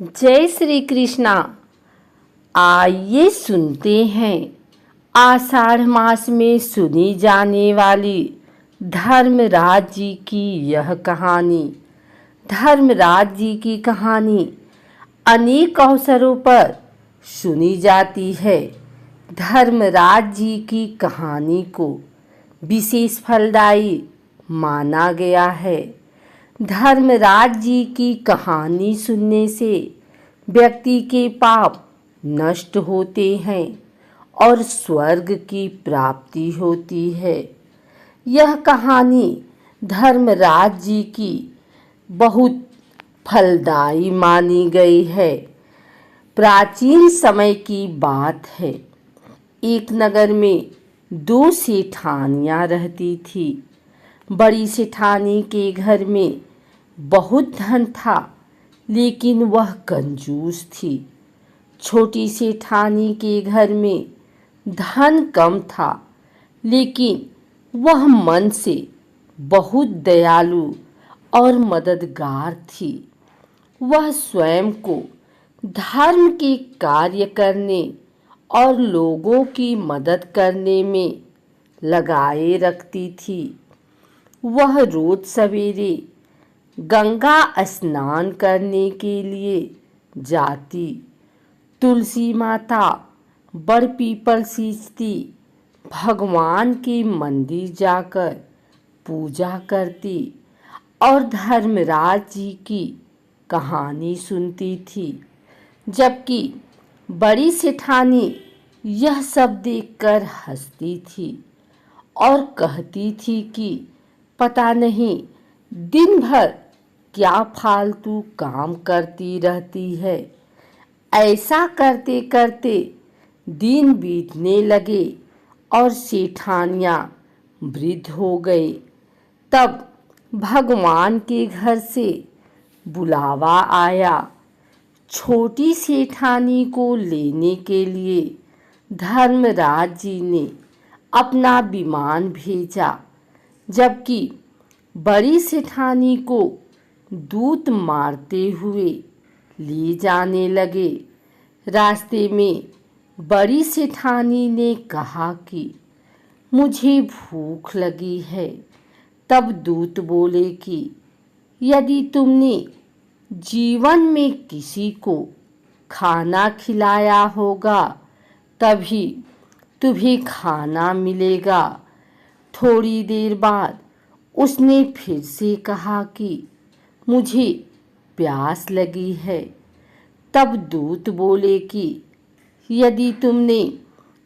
जय श्री कृष्णा। आइए सुनते हैं आषाढ़ मास में सुनी जाने वाली धर्मराज जी की यह कहानी। धर्मराज जी की कहानी अनेक अवसरों पर सुनी जाती है। धर्मराज जी की कहानी को विशेष फलदायी माना गया है। धर्मराज जी की कहानी सुनने से व्यक्ति के पाप नष्ट होते हैं और स्वर्ग की प्राप्ति होती है। यह कहानी धर्मराज जी की बहुत फलदायी मानी गई है। प्राचीन समय की बात है। एक नगर में दो सेठानियाँ रहती थी। बड़ी सेठानी के घर में बहुत धन था, लेकिन वह कंजूस थी। छोटी सेठानी के घर में धन कम था, लेकिन वह मन से बहुत दयालु और मददगार थी। वह स्वयं को धर्म के कार्य करने और लोगों की मदद करने में लगाए रखती थी। वह रोज सवेरे गंगा स्नान करने के लिए जाती, तुलसी माता, बड़ पीपल सींचती, भगवान के मंदिर जाकर पूजा करती और धर्मराज जी की कहानी सुनती थी। जबकि बड़ी सेठानी यह सब देखकर हंसती थी और कहती थी कि पता नहीं दिन भर क्या फालतू काम करती रहती है। ऐसा करते करते दिन बीतने लगे और सेठानियाँ वृद्ध हो गई। तब भगवान के घर से बुलावा आया। छोटी सेठानी को लेने के लिए धर्मराज जी ने अपना विमान भेजा, जबकि बड़ी सेठानी को दूत मारते हुए ले जाने लगे। रास्ते में बड़ी सेठानी ने कहा कि मुझे भूख लगी है। तब दूत बोले कि यदि तुमने जीवन में किसी को खाना खिलाया होगा तभी तुम्हें खाना मिलेगा। थोड़ी देर बाद उसने फिर से कहा कि मुझे प्यास लगी है। तब दूत बोले कि यदि तुमने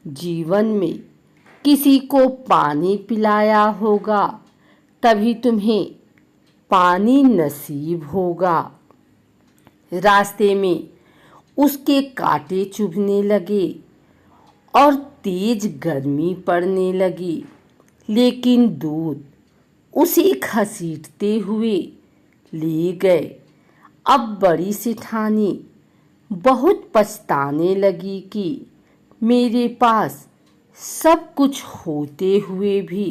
जीवन में किसी को पानी पिलाया होगा तभी तुम्हें पानी नसीब होगा। रास्ते में उसके कांटे चुभने लगे और तेज गर्मी पड़ने लगी, लेकिन दूत उसे घसीटते हुए ले गए। अब बड़ी सेठानी बहुत पछताने लगी कि मेरे पास सब कुछ होते हुए भी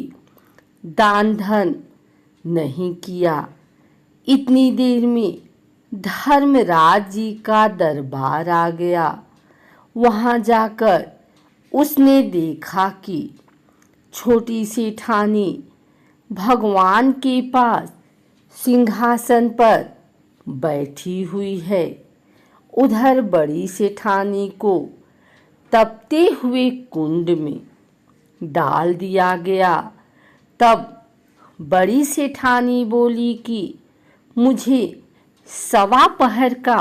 दान धन नहीं किया। इतनी देर में धर्मराज जी का दरबार आ गया। वहाँ जाकर उसने देखा कि छोटी सेठानी भगवान के पास सिंहासन पर बैठी हुई है। उधर बड़ी सेठानी को तपते हुए कुंड में डाल दिया गया। तब बड़ी सेठानी बोली कि मुझे सवा पहर का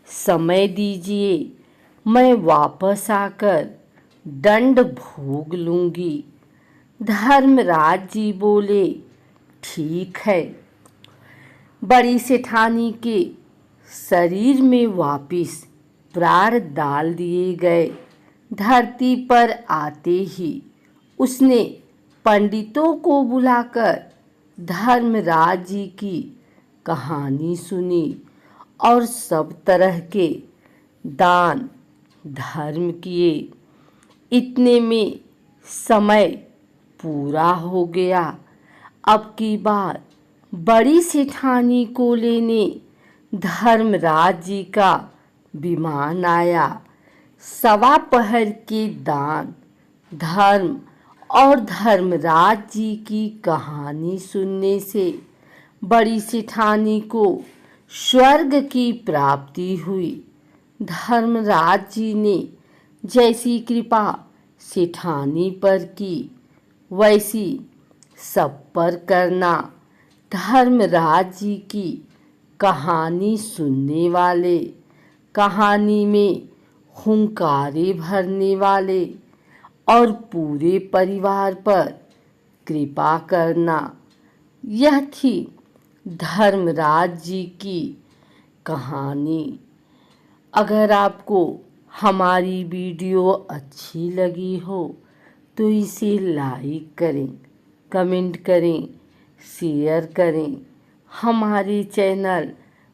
समय दीजिए, मैं वापस आकर दंड भोग लूँगी। धर्मराज जी बोले ठीक है। बड़ी सेठानी के शरीर में वापिस प्राण डाल दिए गए। धरती पर आते ही उसने पंडितों को बुलाकर धर्मराज जी की कहानी सुनी और सब तरह के दान धर्म किए। इतने में समय पूरा हो गया। अब की बार बड़ी सेठानी को लेने धर्मराज जी का विमान आया, सवा पहर के दान। धर्म और धर्मराज जी की कहानी सुनने से बड़ी सेठानी को स्वर्ग की प्राप्ति हुई। धर्मराज जी ने जैसी कृपा सेठानी पर की, वैसी सब पर करना। धर्मराज जी की कहानी सुनने वाले, कहानी में हुंकारे भरने वाले और पूरे परिवार पर कृपा करना, यह थी धर्मराज जी की कहानी। अगर आपको हमारी वीडियो अच्छी लगी हो तो इसे लाइक करें, कमेंट करें, शेयर करें। हमारे चैनल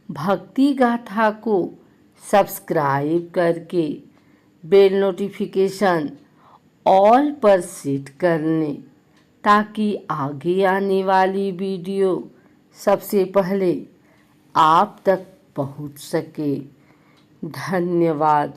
भक्ति गाथा को सब्सक्राइब करके बेल नोटिफिकेशन ऑल पर सेट कर लें, ताकि आगे आने वाली वीडियो सबसे पहले आप तक पहुंच सके। धन्यवाद।